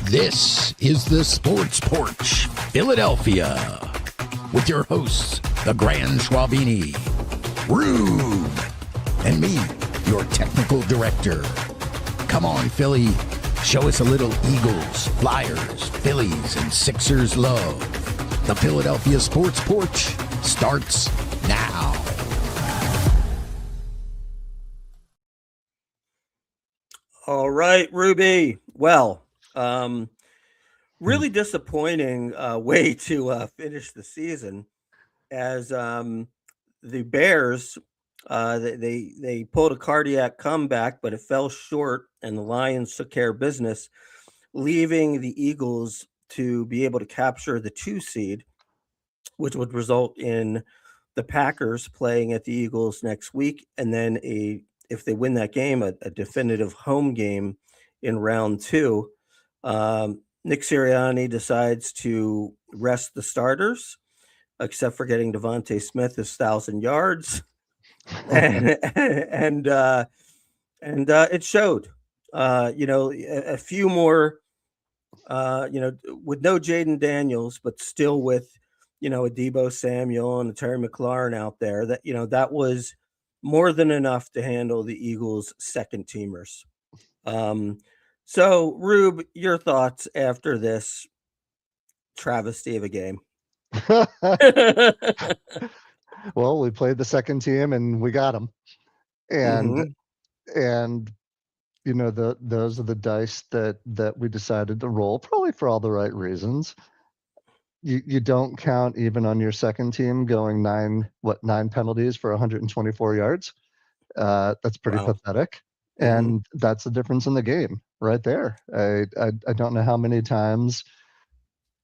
This is the Sports Porch Philadelphia with your hosts, the Grand Schwabini, Rube, and me, your technical director. Come on, Philly, show us a little Eagles, Flyers, Phillies, and Sixers love. The Philadelphia Sports Porch starts now. All right, Ruby. Well, really disappointing way to finish the season, as the Bears they pulled a cardiac comeback, but it fell short, and the Lions took care of business, leaving the Eagles to be able to capture the 2 seed, which would result in the Packers playing at the Eagles next week, and then if they win that game, a definitive home game in round 2. Nick Sirianni decides to rest the starters, except for getting DeVonta Smith his 1,000 yards, and it showed. A few more. With no Jaden Daniels, but still with a Deebo Samuel and a Terry McLaurin out there. That was more than enough to handle the Eagles' second teamers. So, Rube, your thoughts after this travesty of a game? Well, we played the second team and we got them, and those are the dice that we decided to roll, probably for all the right reasons. You don't count even on your second team going 9 penalties for 124 yards. That's pretty pathetic. And that's the difference in the game right there. I don't know how many times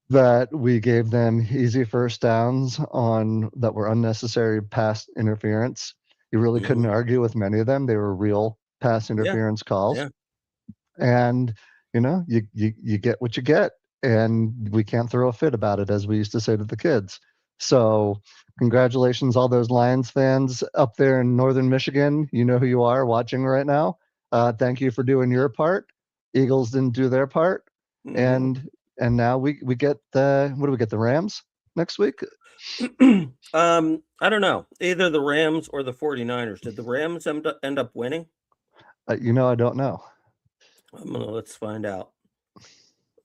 that we gave them easy first downs on that were unnecessary pass interference. You really couldn't argue with many of them. They were real pass interference calls. Yeah. And you get what you get, and we can't throw a fit about it, as we used to say to the kids. So congratulations, all those Lions fans up there in northern Michigan. You know who you are watching right now. Thank you for doing your part. Eagles didn't do their part. And now we get what do we get, the Rams next week? I don't know. Either the Rams or the 49ers. Did the Rams end up winning? I don't know. Let's find out.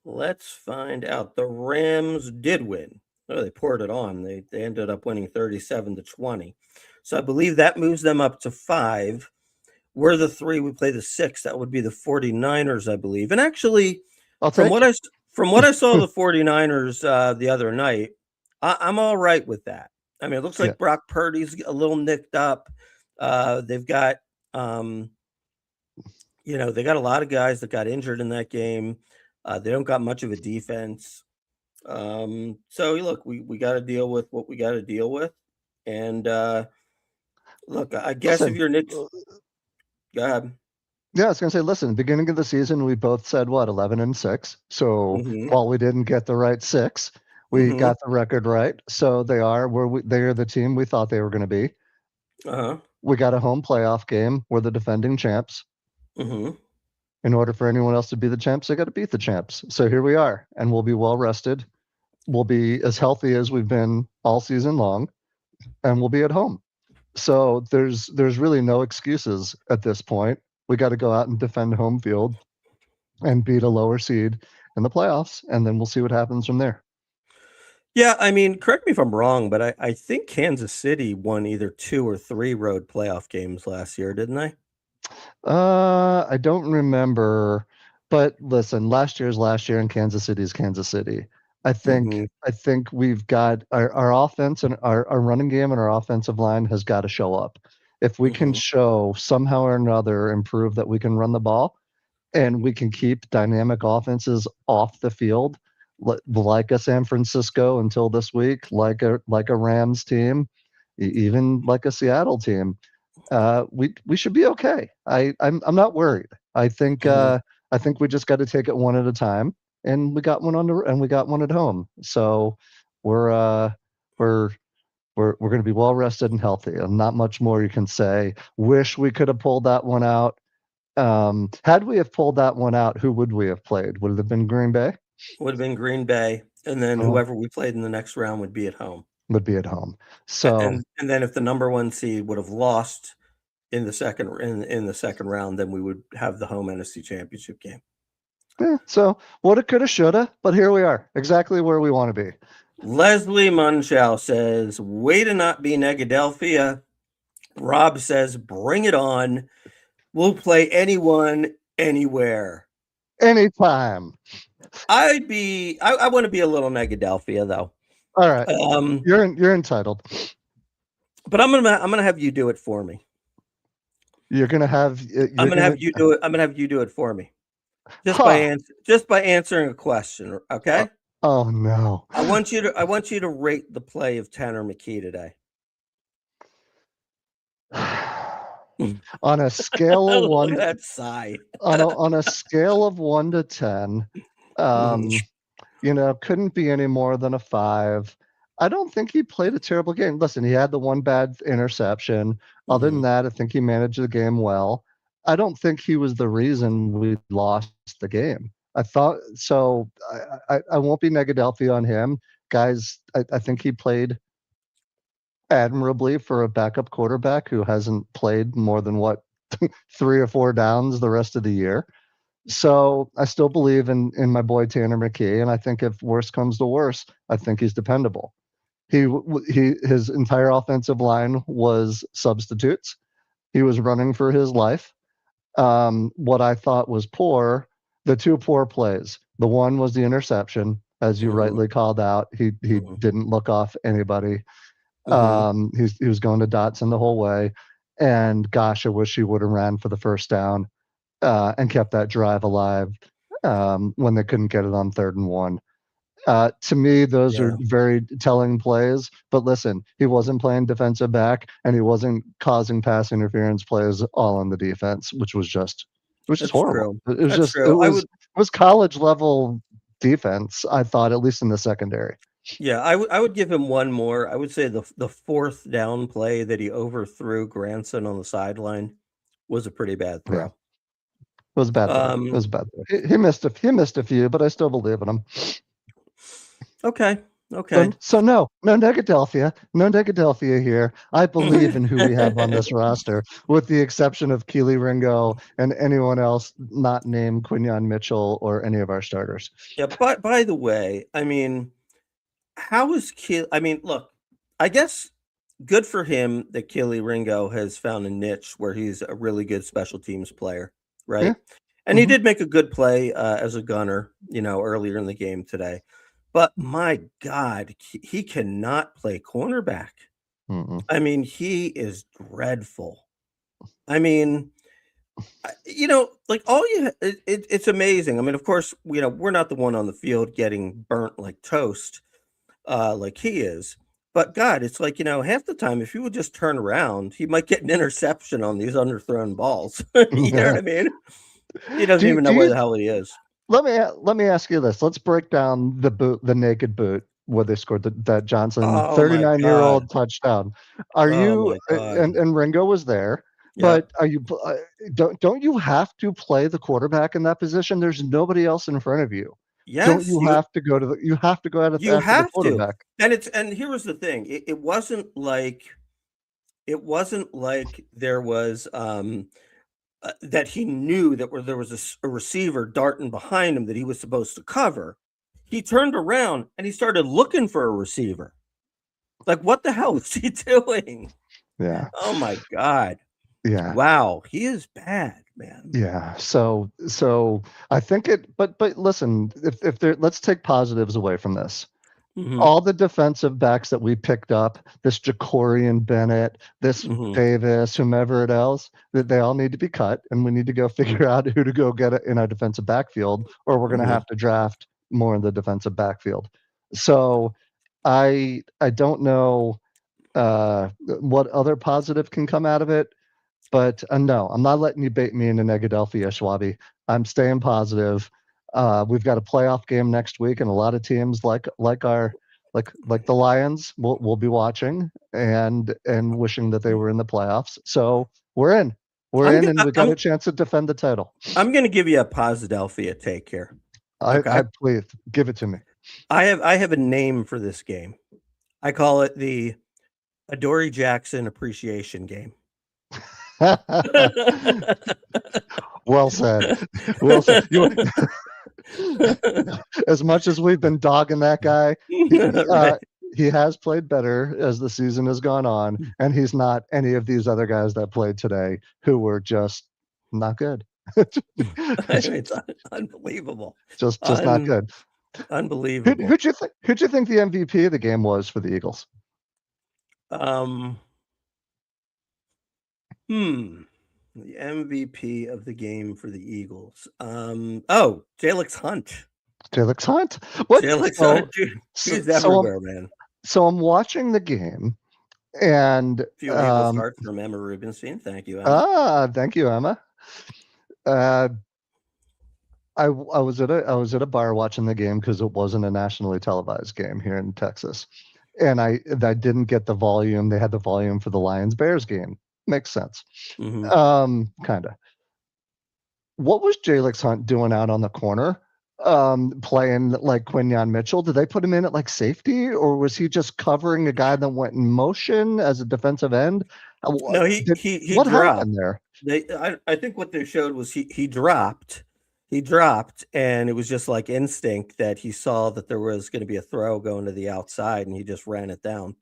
The Rams did win. Oh, they poured it on. They ended up winning 37-20. So I believe that moves them up to 5. We're the 3. We play the 6. That would be the 49ers, I believe. And actually, from what I saw the 49ers the other night, I'm all right with that. I mean, it looks like Brock Purdy's a little nicked up. They've got they got a lot of guys that got injured in that game. They don't got much of a defense. So look, we got to deal with what we got to deal with. And look, I guess if you're Nick, go ahead. Yeah, I was going to say, listen, beginning of the season, we both said, 11-6. So while we didn't get the right 6, we got the record right. So they are the team we thought they were going to be. We got a home playoff game. We're the defending champs. In order for anyone else to be the champs, they got to beat the champs. So here we are, and we'll be well rested. We'll be as healthy as we've been all season long, and we'll be at home. So there's really no excuses at this point. We got to go out and defend home field and beat a lower seed in the playoffs, and then we'll see what happens from there. Yeah, I mean, correct me if I'm wrong, but I think Kansas City won either 2 or 3 road playoff games last year, didn't they? I don't remember, but listen, last year's last year, and Kansas City's Kansas City. I think we've got our offense and our running game and our offensive line has got to show up. If we can show somehow or another improve that we can run the ball and we can keep dynamic offenses off the field, like a San Francisco until this week, like a Rams team, even like a Seattle team, we should be okay. I'm not worried. I think we just got to take it one at a time, and we got one we got one at home. So we're going to be well rested and healthy, and not much more you can say. Wish we could have pulled that one out Had we have pulled that one out, who would we have played? Would it have been Green Bay? Would have been Green Bay, and then Oh, whoever we played in the next round would be at home. would be at home. So And then if the number 1 seed would have lost in the second round, then we would have the home NFC Championship game. so woulda, coulda, shoulda, but here we are, exactly where we want to be. Leslie Munchow says, "Way to not be Negadelphia." Rob says, "Bring it on. We'll play anyone, anywhere." Anytime. I want to be a little Negadelphia though. All right. You're entitled. But I'm gonna have you do it for me. You're gonna have. I'm gonna have you do it. I'm gonna have you do it for me. Just by answering a question. Okay. Oh no. I want you to rate the play of Tanner McKee today. On a scale of one, that sigh. on a scale of 1 to 10, couldn't be any more than a 5. I don't think he played a terrible game. Listen, he had the one bad interception. Other than that, I think he managed the game well. I don't think he was the reason we lost the game. I thought so. I won't be Negadelphia on him, guys. I think he played admirably for a backup quarterback who hasn't played more than 3 or 4 downs the rest of the year. So I still believe in my boy Tanner McKee, and I think if worse comes to worse, I think he's dependable. His entire offensive line was substitutes. He was running for his life. What I thought was poor, the 2 poor plays. The one was the interception, as you rightly called out. He didn't look off anybody. He was going to Dotson the whole way, and gosh, I wish he would have ran for the first down and kept that drive alive when they couldn't get it on 3rd and 1. To me, those are very telling plays. But listen, he wasn't playing defensive back, and he wasn't causing pass interference plays all on the defense, which was just horrible. True. It was college level defense. I thought, at least in the secondary. Yeah, I would give him one more. I would say the 4th down play that he overthrew Granson on the sideline was a pretty bad throw. Yeah. It was bad. It was bad. He missed a few, but I still believe in him. Okay. So no Negadelphia here. I believe in who we have on this roster, with the exception of Keely Ringo and anyone else not named Quinyon Mitchell or any of our starters. Yeah, but by the way, I mean, how is look, I guess good for him that Keely Ringo has found a niche where he's a really good special teams player, right? Yeah. And he did make a good play as a gunner, earlier in the game today. But my God, he cannot play cornerback. I mean, he is dreadful. I mean, it's amazing. I mean, of course, we're not the one on the field getting burnt like toast, like he is. But God, it's like, half the time, if he would just turn around, he might get an interception on these underthrown balls. You know what I mean? He doesn't even know where the hell he is. Let me ask you this. Let's break down the naked boot where they scored that Johnson 39-year-old touchdown. Are you and Ringo was there? But are you don't you have to play the quarterback in that position? There's nobody else in front of you. Yes, don't you have to go to the? You have to go out of the quarterback. And here was the thing. It wasn't like there was that he knew that there was a receiver darting behind him that he was supposed to cover. He turned around and he started looking for a receiver. Like, what the hell is he doing? Yeah. Oh my God. Yeah. Wow. He is bad, man. Yeah. So I think but listen, if let's take positives away from this. All the defensive backs that we picked up, this Jacorian Bennett, this Davis, whomever else, that they all need to be cut, and we need to go figure out who to go get in our defensive backfield, or we're going to have to draft more in the defensive backfield. So I don't know what other positive can come out of it, but no, I'm not letting you bait me into Negadelphia, Schwabi. I'm staying positive. We've got a playoff game next week, and a lot of teams like the Lions we'll be watching and wishing that they were in the playoffs. So we're in. We're in, and we got a chance to defend the title. I'm going to give you a Posidelphia take here. Okay? I please give it to me. I have a name for this game. I call it the Adoree Jackson appreciation game. Well said. Well said. As much as we've been dogging that guy, Right. he has played better as the season has gone on, and he's not any of these other guys that played today who were just not good. It's unbelievable. Just not good. Unbelievable. Who'd you think the MVP of the game was for the Eagles? The MVP of the game for the Eagles. Jalen Hunt. Jalen Hunt? What? Jalen Hunt, dude. He's everywhere, man. So I'm watching the game, and A few Eagles hearts from Emma Rubenstein. Thank you, Emma. Thank you, Emma. I was at a bar watching the game because it wasn't a nationally televised game here in Texas, and I didn't get the volume. They had the volume for the Lions-Bears game. Makes sense. Mm-hmm. Kind of. What was Jalen Hunt doing out on the corner, playing like Quinyon Mitchell? Did they put him in at like safety, or was he just covering a guy that went in motion as a defensive end? No, he what dropped. happened there? I think what they showed was he dropped. He dropped, and it was just like instinct that he saw that there was going to be a throw going to the outside, and he just ran it down.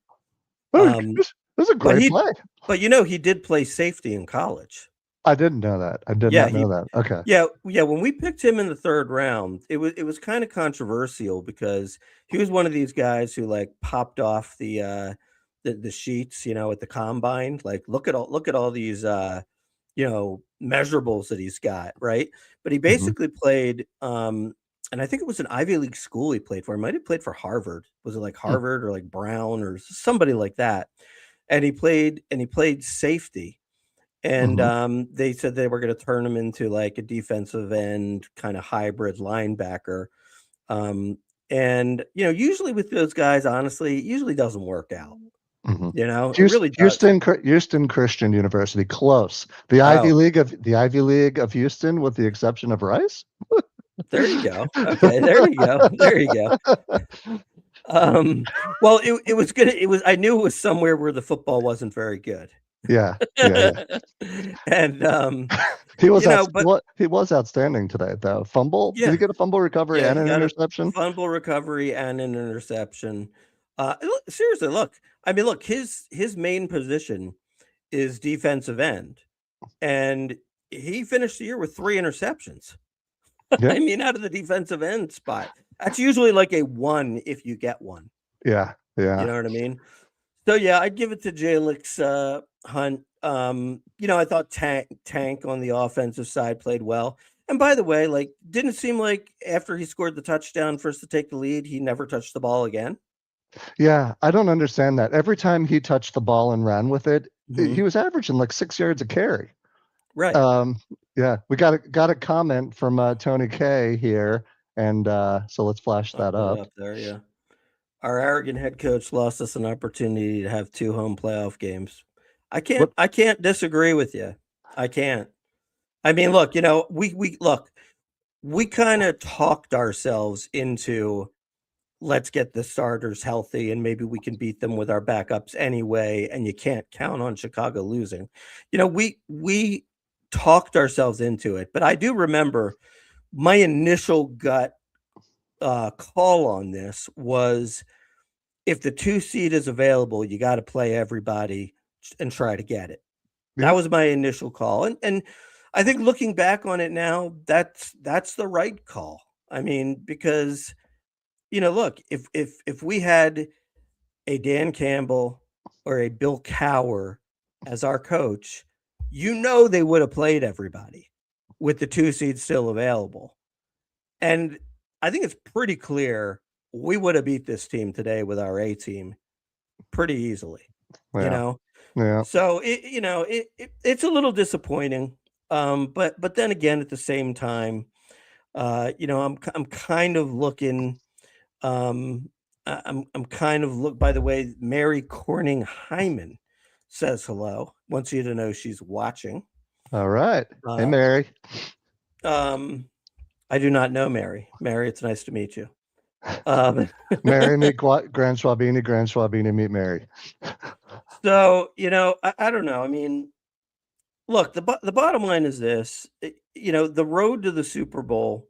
This was a great play. But he did play safety in college. I didn't know that. I did not know that. Okay. Yeah. When we picked him in the third round, it was kind of controversial because he was one of these guys who like popped off the sheets, at the combine. Like, look at all these measurables that he's got, right? But he basically played, and I think it was an Ivy League school he played for. He might have played for Harvard. Was it like Harvard or like Brown or somebody like that? And he played safety. And they said they were going to turn him into like a defensive end kind of hybrid linebacker. And usually with those guys, honestly, it usually doesn't work out. It really does. Houston Christian University, close. The Ivy League of Houston, with the exception of Rice. There you go. Okay, there you go. Well, it was good. I knew it was somewhere where the football wasn't very good. Yeah. And he was outstanding today, though. Fumble. Yeah. Did he get a fumble recovery and an interception? Fumble recovery and an interception. Seriously, look. I mean, look, his main position is defensive end, and he finished the year with 3 interceptions. Yeah. I mean, out of the defensive end spot, that's usually like a 1 if you get one. Yeah. You know what I mean? So yeah, I'd give it to Jalen Hunt. I thought Tank on the offensive side played well. And by the way, like, didn't seem like after he scored the touchdown for us to take the lead, he never touched the ball again. Yeah, I don't understand that. Every time he touched the ball and ran with it, he was averaging like 6 yards a carry. Right. Yeah, we got a comment from Tony K here, and so let's flash that up. There, yeah. Our arrogant head coach lost us an opportunity to have 2 home playoff games. I can't disagree with you. I can't. I mean, look, we kind of talked ourselves into, let's get the starters healthy and maybe we can beat them with our backups anyway. And you can't count on Chicago losing. We talked ourselves into it, but I do remember my initial gut call on this was, if the 2 seed is available, you got to play everybody and try to get it. Yeah. That was my initial call. And I think looking back on it now, that's the right call. I mean, because, look, if we had a Dan Campbell or a Bill Cowher as our coach, they would have played everybody with the 2 seeds still available. And I think it's pretty clear we would have beat this team today with our A team pretty easily, Yeah. So it's a little disappointing. But then again, at the same time, I'm kind of looking. I'm kind of look. By the way, Mary Corning Hyman says hello. Wants you to know she's watching. All right. Hey, Mary. I do not know Mary. Mary, it's nice to meet you. Mary meet Grand Schwabini meet Mary. So, I don't know. I mean, look, the bottom line is this, the road to the Super Bowl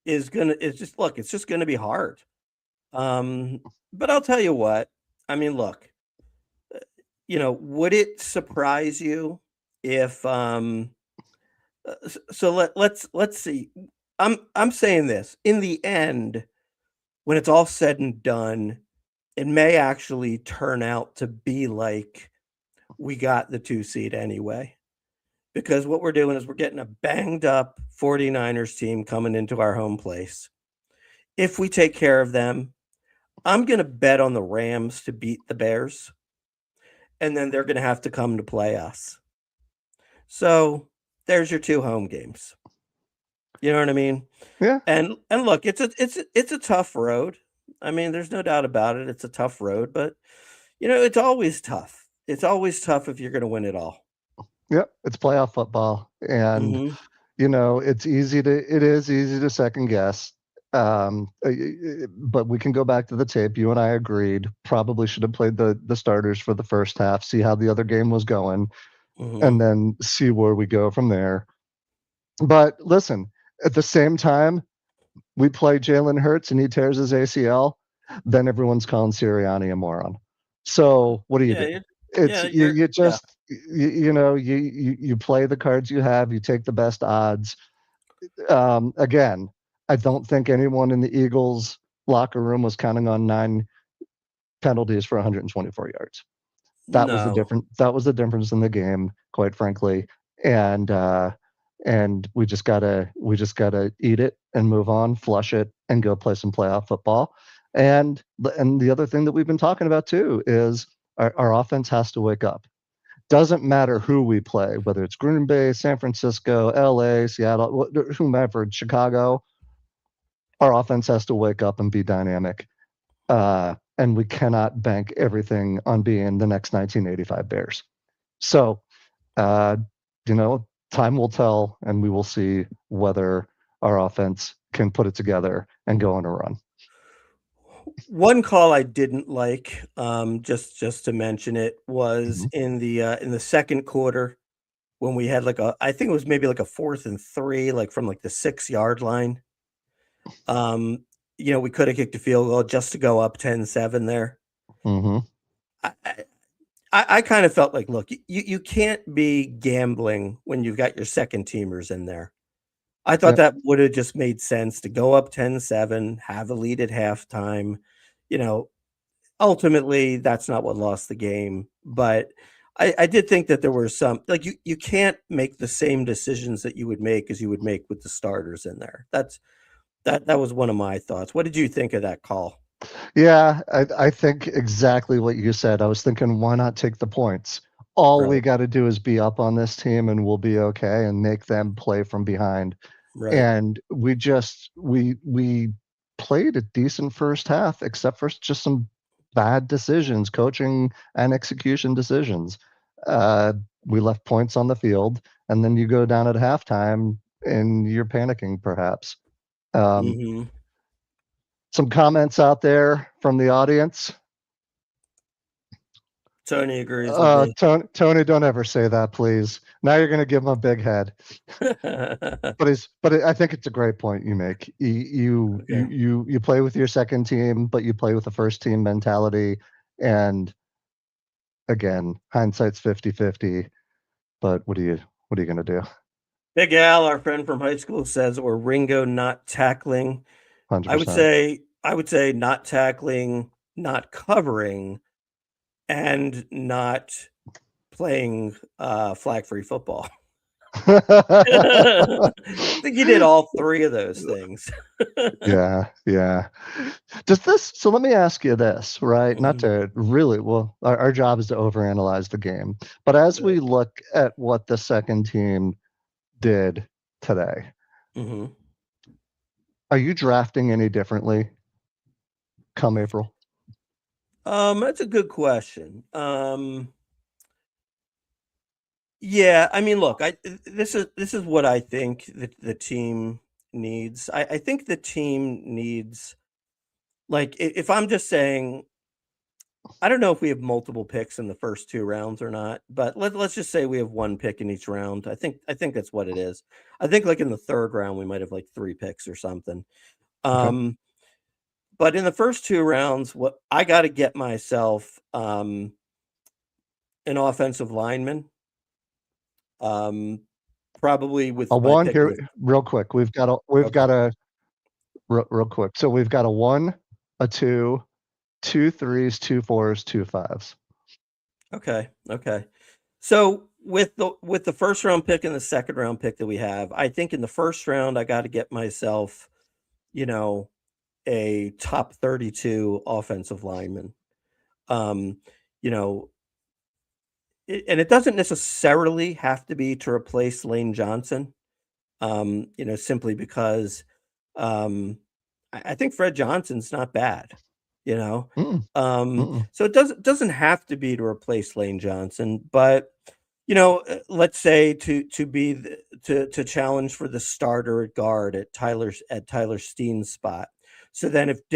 it's just going to be hard. But I'll tell you what, I mean, look, would it surprise you if, so let's see. I'm saying this in the end, when it's all said and done, it may actually turn out to be like we got the 2 seed anyway. Because what we're doing is we're getting a banged up 49ers team coming into our home place. If we take care of them, I'm going to bet on the Rams to beat the Bears, and then they're going to have to come to play us. So there's your 2 home games. You know what I mean? Yeah. And look, it's a tough road. I mean, there's no doubt about it. It's a tough road, but it's always tough. It's always tough if you're going to win it all. Yep. It's playoff football, and Mhm. it is easy to second guess. But we can go back to the tape. You and I agreed probably should have played the starters for the first half, see how the other game was going, Mhm. and then see where we go from there. But listen, at the same time, we play Jalen Hurts and he tears his ACL, then everyone's calling Sirianni a moron. So what do you do? It's you just you play the cards you have, you take the best odds. Again, I don't think anyone in the Eagles locker room was counting on 9 penalties for 124 yards. That was the No. difference in the game, quite frankly. And we just gotta eat it and move on, flush it, and go play some playoff football. And the other thing that we've been talking about too is our offense has to wake up. Doesn't matter who we play, whether it's Green Bay, San Francisco, LA, Seattle, whomever, Chicago, our offense has to wake up and be dynamic. And we cannot bank everything on being the next 1985 Bears. So, time will tell, and we will see whether our offense can put it together and go on a run. One call I didn't like, just to mention it, was Mhm. in the second quarter when we had I think it was maybe like a 4th and 3, like from like the 6-yard line. We could have kicked a field goal just to go up 10-7 there. Mhm. I I kind of felt like, look, you can't be gambling when you've got your second teamers in there. I thought Yep. that would have just made sense to go up 10-7, have a lead at halftime. You know, ultimately, that's not what lost the game, but I did think that there were some like, you can't make the same decisions that you would make as you would make with the starters in there. That was one of my thoughts. What did you think of that call? Yeah, I think exactly what you said. I was thinking, why not take the points? All we Right, got to do is be up on this team, and we'll be okay, and make them play from behind. right. And we played a decent first half, except for just some bad decisions, coaching and execution decisions. Uh, we left points on the field, and then you go down at halftime, and you're panicking, perhaps. Um, Mhm. some comments out there from the audience. Tony agrees with me. Tony, don't ever say that, please. Now you're going to give him a big head. I think it's a great point you make. Okay. You play with your second team, but you play with the first team mentality. And again, hindsight's 50-50. But what are you going to do? Big Al, our friend from high school, says, or Ringo not tackling. I would 100%. say I would say not tackling, not covering, and not playing, flag-free football. I think he did all 3 of those things. Yeah, yeah. So let me ask you this, right? Not Mhm, to really, well, our job is to overanalyze the game. But as right. we look at what the second team did today, Mhm. are you drafting any differently come April? That's a good question. Yeah, I mean, look, this is what I think the team needs. I think the team needs, like, if I'm just saying, I don't know if we have multiple picks in the first 2 rounds or not, but let's just say we have 1 pick in each round. I think that's what it is. I think, like, in the 3rd round, we might have, like, 3 picks or something. Okay. Um, but in the first 2 rounds, what I gotta get myself, an offensive lineman, um, probably A with my one pick of here, the real quick. We've okay, got a real quick. So we've got a one, a two, two threes, two fours, two fives. okay. So with the first round pick and the second round pick that we have, I think in the first round I gotta get myself, you know, a top 32 offensive lineman. Um, you know, and it doesn't necessarily have to be to replace Lane Johnson. Simply because um, I think Fred Johnson's not bad. You know, Mm, mm-mm. so it doesn't have to be to replace Lane Johnson, but let's say to be to challenge for the starter at guard at Tyler Steen's spot. So then if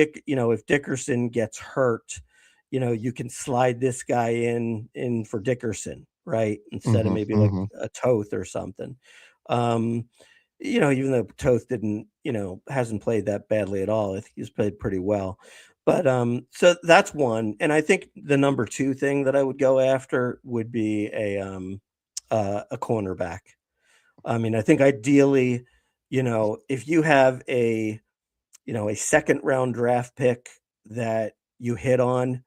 Dickerson gets hurt, you can slide this guy in for Dickerson, right? Instead of Mhm, maybe like mhm. a Toth or something. Um, even though Toth didn't, hasn't played that badly at all. I think he's played pretty well. But so that's one. And I think the number 2 thing that I would go after would be a cornerback. I mean, I think ideally, if you have a second round draft pick that you hit on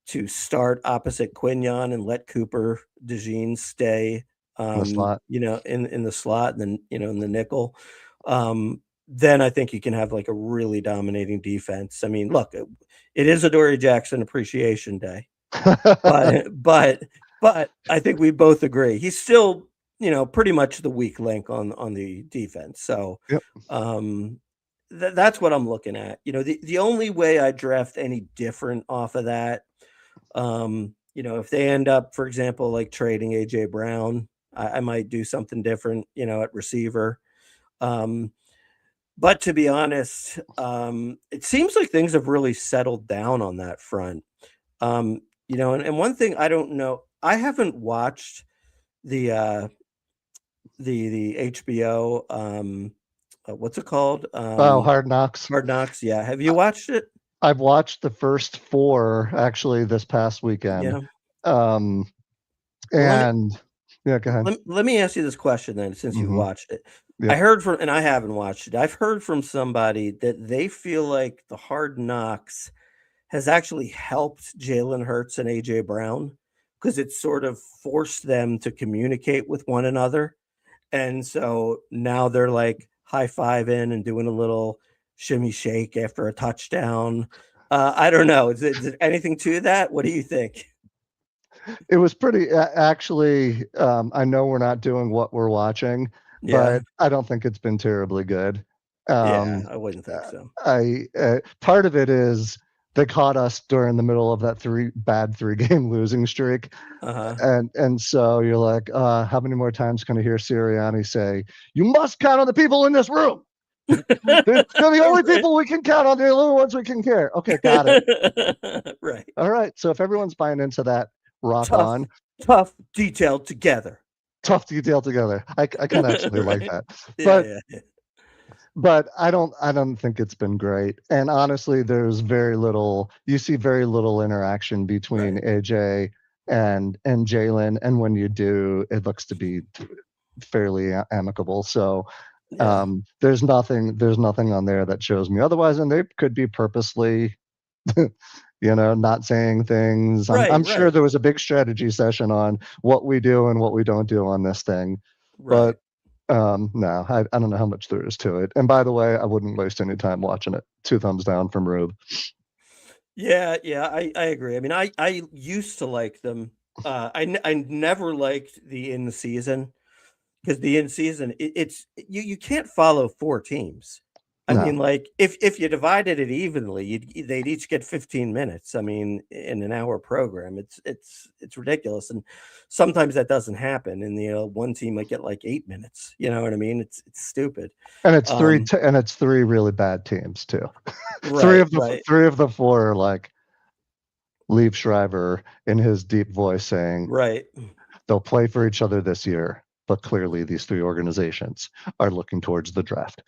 to start opposite Quignon and let Cooper DeJean stay, In the slot. in the slot and then, in the nickel. Then I think you can have like a really dominating defense. I mean, look, it is Adoree Jackson Appreciation Day, but but I think we both agree he's still, pretty much the weak link on the defense. So Yep. um that's what I'm looking at. The only way I draft any different off of that, if they end up, for example, like trading AJ Brown, I might do something different, at receiver. Um, but to be honest, it seems like things have really settled down on that front. And one thing I don't know, I haven't watched the the HBO what's it called? Oh, Hard Knocks. Hard Knocks. Yeah. Have you watched it? I've watched the first 4 actually this past weekend. Yeah. Um, Well, and yeah, go ahead. let me ask you this question then, since you've Mhm. watched it. I Yep. heard from, and I haven't watched it. I've heard from somebody that they feel like the Hard Knocks has actually helped Jalen Hurts and AJ Brown because it sort of forced them to communicate with one another. And so now they're like high-fiving and doing a little shimmy shake after a touchdown. I don't know. Is there anything to that? What do you think? It was pretty actually, I know we're not doing what we're watching, Yeah. but I don't think it's been terribly good. Yeah, Um, I wouldn't think so. I part of it is they caught us during the middle of that 3-game losing streak, Uh-huh. and so you're like, how many more times can I hear Sirianni say, "You must count on the people in this room. They're the only Right. people we can count on. They're the only ones we can care." Okay, got it. Right. All right. So if everyone's buying into that, rock Tough, on. tough, detailed together. Tough detail together. I kind of actually like Right. that. Yeah, But yeah, yeah. I don't think it's been great. And honestly, there's very little you see very little interaction between Right. AJ and Jalen. And when you do, it looks to be fairly amicable. So Yeah. there's nothing on there that shows me otherwise. And they could be purposely not saying things. I'm Right, I'm sure right, there was a big strategy session on what we do and what we don't do on this thing. right. But no, I don't know how much there is to it. And by the way, I wouldn't waste any time watching it. 2 thumbs down from Rube. Yeah, yeah, I agree. I mean, I used to like them. I never liked the in season because the in season it's you can't follow 4 teams. I No. mean, like if you divided it evenly, they'd each get 15 minutes. I mean, in an hour program, it's ridiculous, and sometimes that doesn't happen. And one team might get like 8 minutes. You know what I mean? It's stupid. And it's Um, three really bad teams too. right, right, Three of the four are like Liev Schreiber in his deep voice saying right. they'll play for each other this year, but clearly these three organizations are looking towards the draft.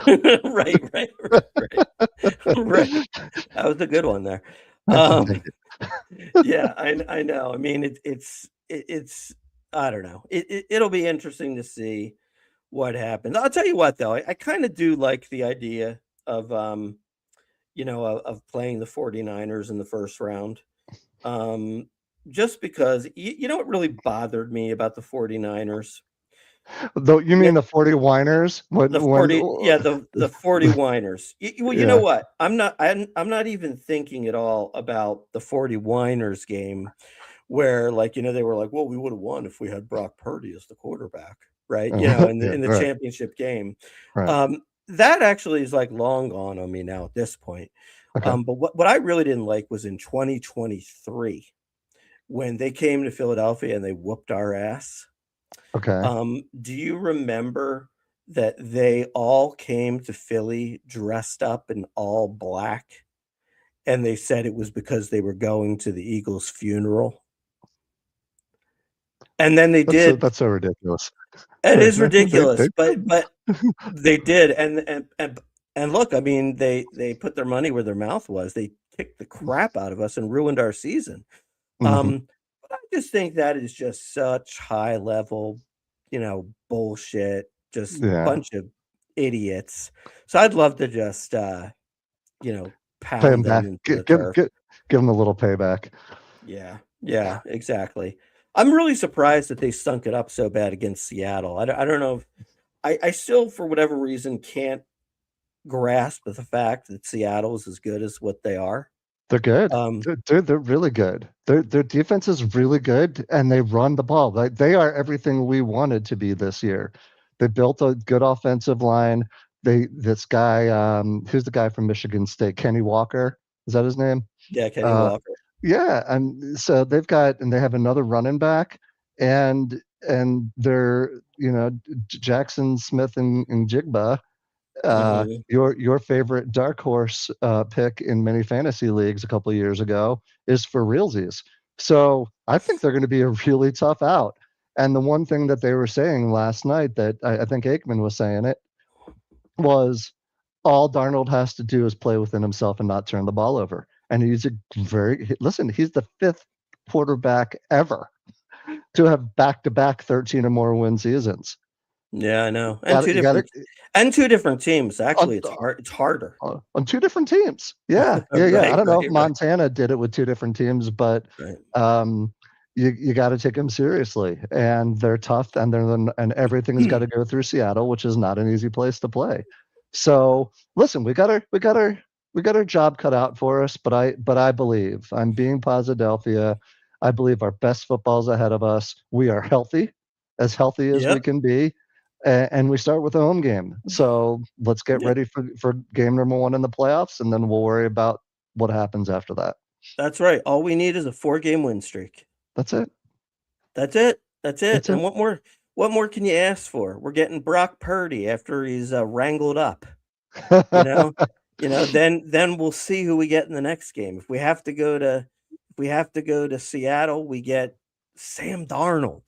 right, right, right, right. That was a good one there. Thank you. Yeah, I know. I mean, it's I don't know. It'll be interesting to see what happens. I'll tell you what, though, I kind of do like the idea of of playing the 49ers in the first round. Just because you know what really bothered me about the 49ers? Though you Yeah, mean the 40 whiners the when 40, yeah, the 40 whiners. Well, you know yeah. what? I'm not even thinking at all about the 40 whiners game where, like, they were like, well, we would have won if we had Brock Purdy as the quarterback, right? In the Yeah, in the right, championship game. right. That actually is like long gone on me now at this point. Okay. But what I really didn't like was in 2023 when they came to Philadelphia and they whooped our ass. Okay. Do you remember that they all came to Philly dressed up in all black, and they said it was because they were going to the Eagles' funeral? And then they did. That's so ridiculous. It is They ridiculous, but did. they did, and look, I mean, they put their money where their mouth was. They kicked the crap out of us and ruined our season. Mhm. But I just think that is just such high level, bullshit, just Yeah. bunch of idiots. So I'd love to just, Pay him pound back. them into the turf. Give him a little payback. Yeah, exactly. I'm really surprised that they stunk it up so bad against Seattle. I don't know. I still, for whatever reason, can't grasp the fact that Seattle is as good as what they are. They're good. Um, They're really good. Their defense is really good, and they run the ball. Like they are everything we wanted to be this year. They built a good offensive line. This guy, who's the guy from Michigan State, Kenny Walker, is that his name? yeah, Kenny Uh, Walker. yeah, and so they have another running back, and they're Jackson Smith and Jigba, Mhm. your favorite dark horse pick in many fantasy leagues a couple of years ago is for realsies. So I think they're going to be a really tough out. And the one thing that they were saying last night that I think Aikman was saying it was all Darnold has to do is play within himself and not turn the ball over. And he's he's the fifth quarterback ever to have back-to-back 13 or more win seasons. Yeah, I know. You got it And two different teams. on, Actually, it's harder. on two different teams. Yeah. I Right, don't know if right, right, Montana did it with two different teams, but right. um, you got to take them seriously, and they're tough, and and everything's got to go through Seattle, which is not an easy place to play. So listen, we got our job cut out for us, but I believe I'm being Posidelphia. I believe our best football's ahead of us. We are healthy as we Yep, can be, and we start with a home game. So let's get yep. ready for game number 1 in the playoffs, and then we'll worry about what happens after that. That's right. All we need is a 4-game win streak. That's it. That's it. That's it. That's And it. what more can you ask for? We're getting Brock Purdy after he's wrangled up. You know, then we'll see who we get in the next game. If we have to go to Seattle, we get Sam Darnold.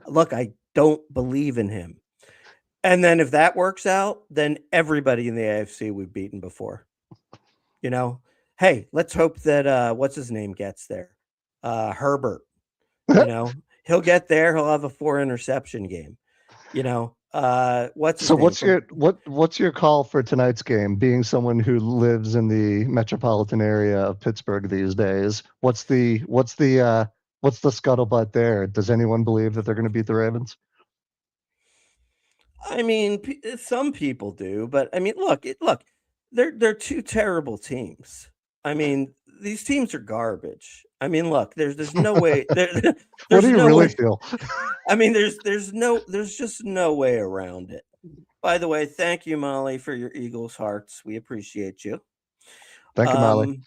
Look, I don't believe in him. And then if that works out, then everybody in the AFC we've beaten before. Hey, let's hope that what's his name gets there. Herbert, he'll get there, he'll have a 4 interception game. What's his So name? what's your call for tonight's game? Being someone who lives in the metropolitan area of Pittsburgh these days, what's the scuttlebutt there? Does anyone believe that they're going to beat the Ravens? I mean, some people do, but I mean, look, they're two terrible teams. I mean, these teams are garbage. I mean, look, there's no way What there's do you no really way. feel? I mean, there's just no way around it. By the way, thank you, Molly, for your Eagles hearts. We appreciate you. Thank you, Molly.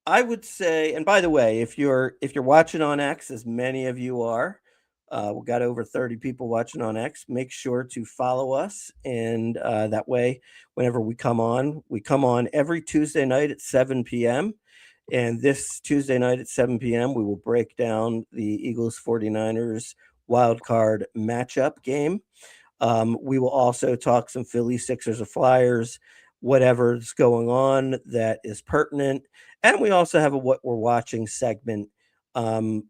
I would say, and by the way, if you're watching on X, as many of you are, we've got over 30 people watching on X. Make sure to follow us, and that way, whenever we come on every Tuesday night at 7 p.m. And this Tuesday night at 7 p.m., we will break down the Eagles 49ers wild card matchup game. We will also talk some Philly, Sixers, or Flyers, whatever's going on that is pertinent. And we also have a what we're watching segment,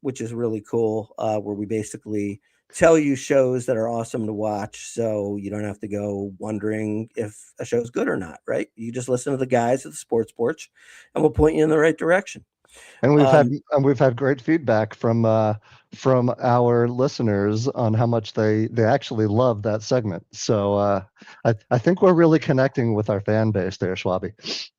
which is really cool, where we basically tell you shows that are awesome to watch, so you don't have to go wondering if a show's good or not, right? You just listen to the guys at the Sports Porch, and we'll point you in the right direction. And we've had great feedback from our listeners on how much they actually love that segment. So I think we're really connecting with our fan base there, Schwabi.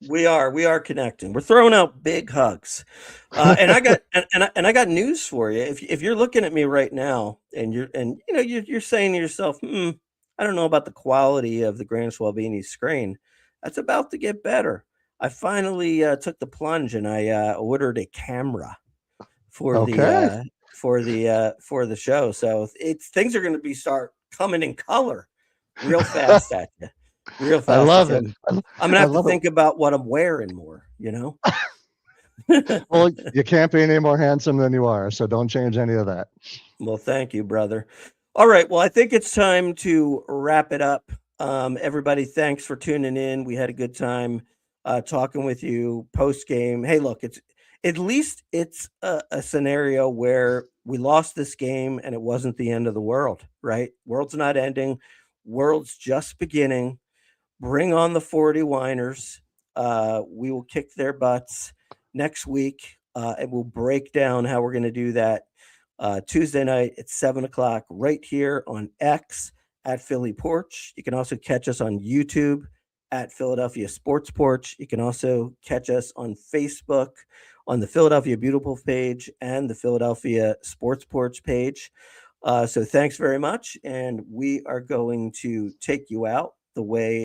We are connecting. We're throwing out big hugs, and I got and I got news for you. If you're looking at me right now, and you're saying to yourself, I don't know about the quality of the Grand Schwalbini screen. That's about to get better. I finally took the plunge, and I ordered a camera for Okay. the show. So things are going to start coming in color real fast at you. Real fast. I love it. I'm going to have to think about what I'm wearing more, Well, you can't be any more handsome than you are, so don't change any of that. Well, thank you, brother. All right. Well, I think it's time to wrap it up. Everybody, thanks for tuning in. We had a good time talking with you post game. Hey, look, it's at least it's a scenario where we lost this game and it wasn't the end of the world, right? World's not ending. World's just beginning. Bring on the 40 whiners. We will kick their butts next week, and we'll break down how we're going to do that Tuesday night at 7 o'clock right here on X at Philly Porch. You can also catch us on YouTube at Philadelphia Sports Porch. You can also catch us on Facebook on the Philadelphia Beautiful page and the Philadelphia Sports Porch page. So thanks very much, and we are going to take you out the way